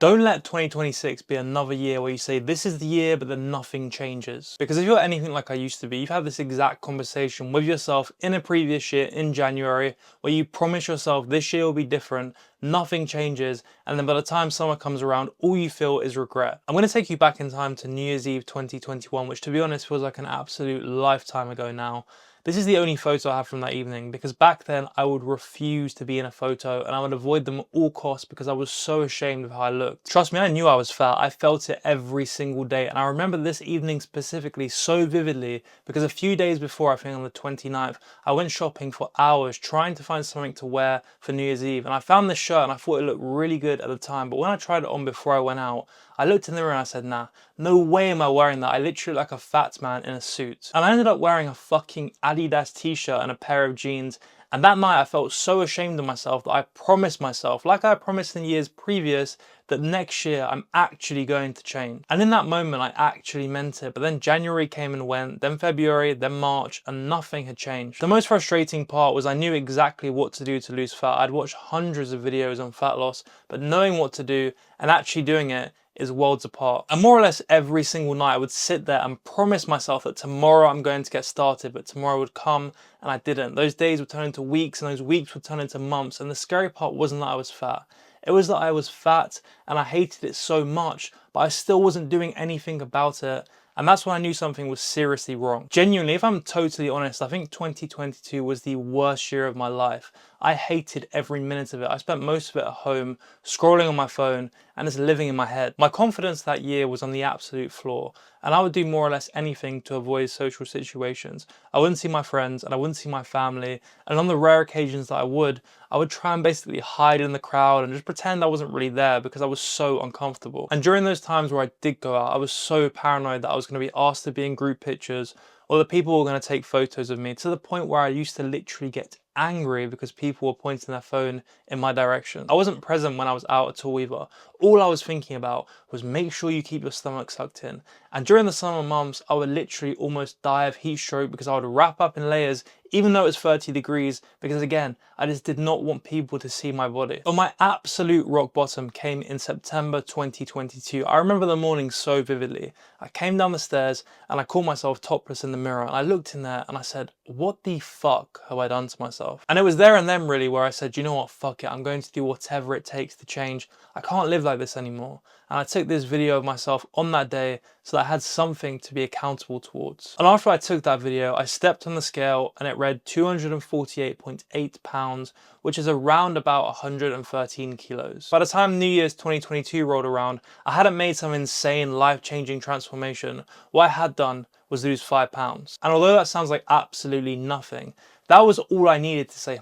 Don't let 2026 be another year where you say this is the year but then nothing changes. Because if you're anything like I used to be, you've had this exact conversation with yourself in a previous year in January where you promise yourself this year will be different, nothing changes, and then by the time summer comes around, all you feel is regret. I'm going to take you back in time to New Year's Eve 2021, which to be honest feels like an absolute lifetime ago now. This is the only photo I have from that evening because back then I would refuse to be in a photo and I would avoid them at all costs because I was so ashamed of how I looked. Trust me, I knew I was fat. I felt it every single day, and I remember this evening specifically so vividly because a few days before, I think on the 29th, I went shopping for hours trying to find something to wear for New Year's Eve, and I found this shirt and I thought it looked really good at the time, but when I tried it on before I went out, I looked in the mirror and I said, nah, no way am I wearing that. I literally look like a fat man in a suit. And I ended up wearing a fucking Adidas t-shirt and a pair of jeans. And that night I felt so ashamed of myself that I promised myself, like I promised in years previous, that next year I'm actually going to change. And in that moment I actually meant it. But then January came and went, then February, then March, and nothing had changed. The most frustrating part was I knew exactly what to do to lose fat. I'd watched hundreds of videos on fat loss, but knowing what to do and actually doing it is worlds apart. And more or less every single night I would sit there and promise myself that tomorrow I'm going to get started, but tomorrow would come and I didn't. Those days would turn into weeks and those weeks would turn into months, and the scary part wasn't that I was fat. It was that I was fat and I hated it so much, but I still wasn't doing anything about it. And that's when I knew something was seriously wrong. Genuinely, if I'm totally honest, I think 2022 was the worst year of my life. I hated every minute of it. I spent most of it at home, scrolling on my phone, and just living in my head. My confidence that year was on the absolute floor, and I would do more or less anything to avoid social situations. I wouldn't see my friends, and I wouldn't see my family, and on the rare occasions that I would try and basically hide in the crowd and just pretend I wasn't really there because I was so uncomfortable. And during those times where I did go out, I was so paranoid that I was going to be asked to be in group pictures or that people were going to take photos of me, to the point where I used to literally get angry because people were pointing their phone in my direction. I wasn't present when I was out at all either. All I was thinking about was make sure you keep your stomach sucked in. And during the summer months, I would literally almost die of heat stroke because I would wrap up in layers even though it was 30 degrees, because again, I just did not want people to see my body. But my absolute rock bottom came in September 2022. I remember the morning so vividly. I came down the stairs and I caught myself topless in the mirror, and I looked in there and I said, what the fuck have I done to myself? And it was there and then really where I said, you know what, fuck it, I'm going to do whatever it takes to change. I can't live like this anymore. And I took this video of myself on that day so that I had something to be accountable towards. And after I took that video, I stepped on the scale and it read 248.8 pounds, which is around about 113 kilos. By the time New Year's 2022 rolled around, I hadn't made some insane life-changing transformation. What I had done was lose 5 pounds. And although that sounds like absolutely nothing, that was all I needed to say,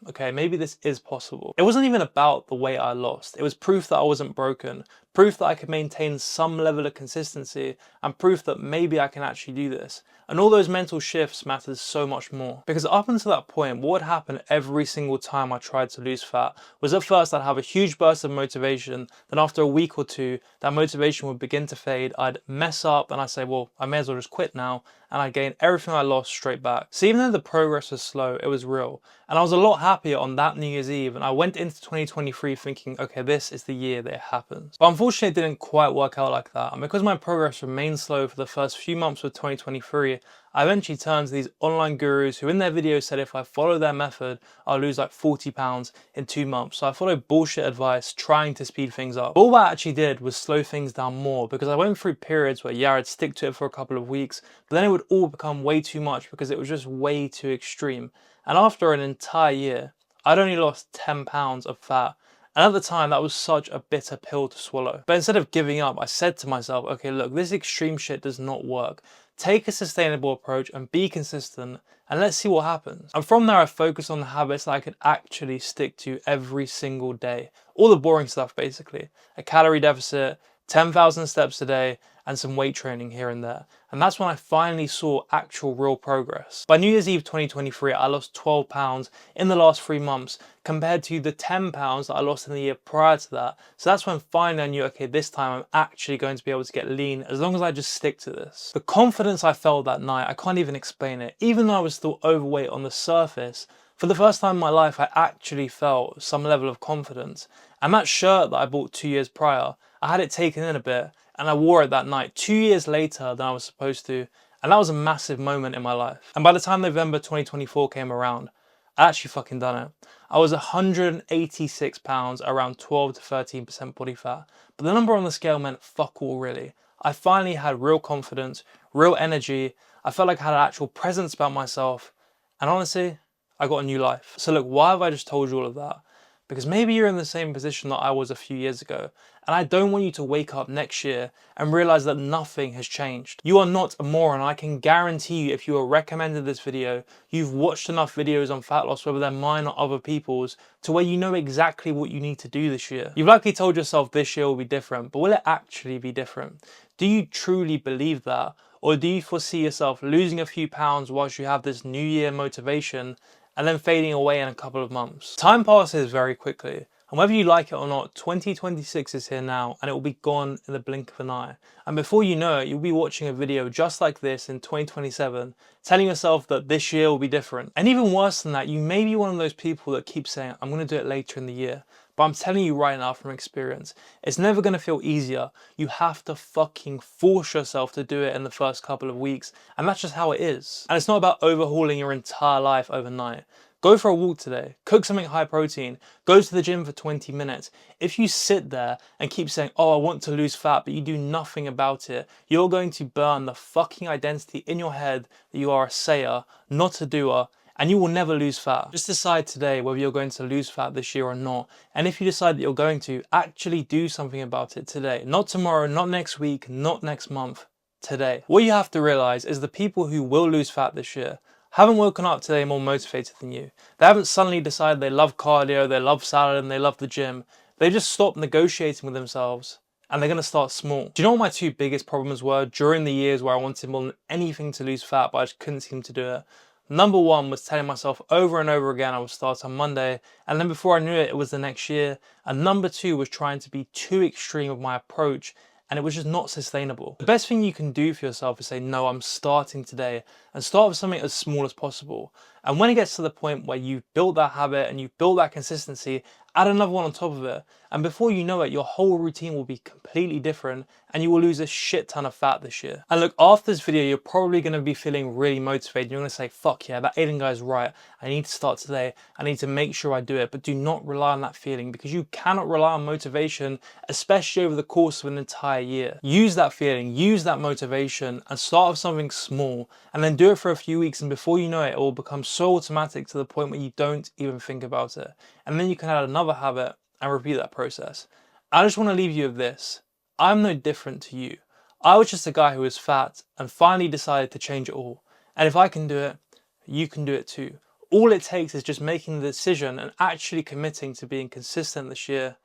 okay, maybe this is possible. It wasn't even about the weight I lost. It was proof that I wasn't broken, proof that I could maintain some level of consistency, and proof that maybe I can actually do this. And all those mental shifts matters so much more. Because up until that point, what would happen every single time I tried to lose fat was at first I'd have a huge burst of motivation, then after a week or two, that motivation would begin to fade, I'd mess up and I'd say, well, I may as well just quit now, and I'd gain everything I lost straight back. So even though the progress was slow, it was real. And I was a lot happier on that New Year's Eve, and I went into 2023 thinking, okay, this is the year that it happens. But unfortunately, it didn't quite work out like that. And because my progress remained slow for the first few months of 2023, I eventually turned to these online gurus who in their videos said if I follow their method, I'll lose like 40 pounds in 2 months. So I followed bullshit advice, trying to speed things up. But all that actually did was slow things down more, because I went through periods where, yeah, I'd stick to it for a couple of weeks, but then it would all become way too much because it was just way too extreme. And after an entire year, I'd only lost 10 pounds of fat. And at the time, that was such a bitter pill to swallow. But instead of giving up, I said to myself, okay, look, this extreme shit does not work. Take a sustainable approach and be consistent, and let's see what happens. And from there, I focused on the habits that I could actually stick to every single day. All the boring stuff, basically. A calorie deficit, 10,000 steps a day, and some weight training here and there. And that's when I finally saw actual real progress. By New Year's Eve 2023, I lost 12 pounds in the last 3 months compared to the 10 pounds that I lost in the year prior to that. So that's when finally I knew, okay, this time I'm actually going to be able to get lean as long as I just stick to this. The confidence I felt that night, I can't even explain it. Even though I was still overweight on the surface, for the first time in my life, I actually felt some level of confidence. And that shirt that I bought 2 years prior, I had it taken in a bit and I wore it that night 2 years later than I was supposed to. And that was a massive moment in my life. And by the time November 2024 came around, I actually fucking done it. I was 186 pounds, around 12 to 13% body fat. But the number on the scale meant fuck all really. I finally had real confidence, real energy. I felt like I had an actual presence about myself. And honestly, I got a new life. So look, why have I just told you all of that? Because maybe you're in the same position that I was a few years ago. And I don't want you to wake up next year and realize that nothing has changed. You are not a moron. I can guarantee you, if you were recommended this video, you've watched enough videos on fat loss, whether they're mine or other people's, to where you know exactly what you need to do this year. You've likely told yourself this year will be different, but will it actually be different? Do you truly believe that? Or do you foresee yourself losing a few pounds whilst you have this new year motivation and then fading away in a couple of months? Time passes very quickly, and whether you like it or not, 2026 is here now and it will be gone in the blink of an eye. And before you know it, you'll be watching a video just like this in 2027, telling yourself that this year will be different. And even worse than that, you may be one of those people that keep saying, I'm going to do it later in the year. But I'm telling you right now from experience, it's never going to feel easier. You have to fucking force yourself to do it in the first couple of weeks. And that's just how it is. And it's not about overhauling your entire life overnight. Go for a walk today, cook something high protein, go to the gym for 20 minutes. If you sit there and keep saying, oh, I want to lose fat, but you do nothing about it, you're going to burn the fucking identity in your head that you are a sayer, not a doer, and you will never lose fat. Just decide today whether you're going to lose fat this year or not. And if you decide that you're going to, actually do something about it today. Not tomorrow, not next week, not next month, today. What you have to realize is the people who will lose fat this year haven't woken up today more motivated than you. They haven't suddenly decided they love cardio, they love salad, and they love the gym. They just stopped negotiating with themselves and they're going to start small. Do you know what my two biggest problems were during the years where I wanted more than anything to lose fat, but I just couldn't seem to do it? Number one was telling myself over and over again I would start on Monday, and then before I knew it, it was the next year. And number two was trying to be too extreme with my approach, and it was just not sustainable. The best thing you can do for yourself is say, no, I'm starting today, and start with something as small as possible. And when it gets to the point where you've built that habit and you've built that consistency, add another one on top of it. And before you know it, your whole routine will be completely different and you will lose a shit ton of fat this year. And look, after this video, you're probably going to be feeling really motivated. You're going to say, fuck yeah, that Aiden guy is right. I need to start today. I need to make sure I do it. But do not rely on that feeling, because you cannot rely on motivation, especially over the course of an entire year. Use that feeling, use that motivation, and start with something small, and then do it for a few weeks. And before you know it, it will become so automatic to the point where you don't even think about it. And then you can add another habit and repeat that process. I just want to leave you with this. I'm no different to you. I was just a guy who was fat and finally decided to change it all. And if I can do it, you can do it too. All it takes is just making the decision and actually committing to being consistent this year.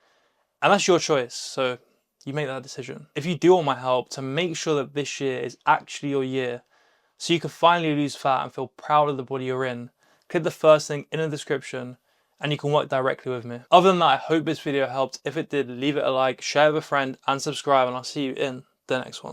And that's your choice, so you make that decision. If you do want my help to make sure that this year is actually your year, so you can finally lose fat and feel proud of the body you're in, click the first link in the description and you can work directly with me. Other than that, I hope this video helped. If it did, leave it a like, share with a friend and subscribe, and I'll see you in the next one.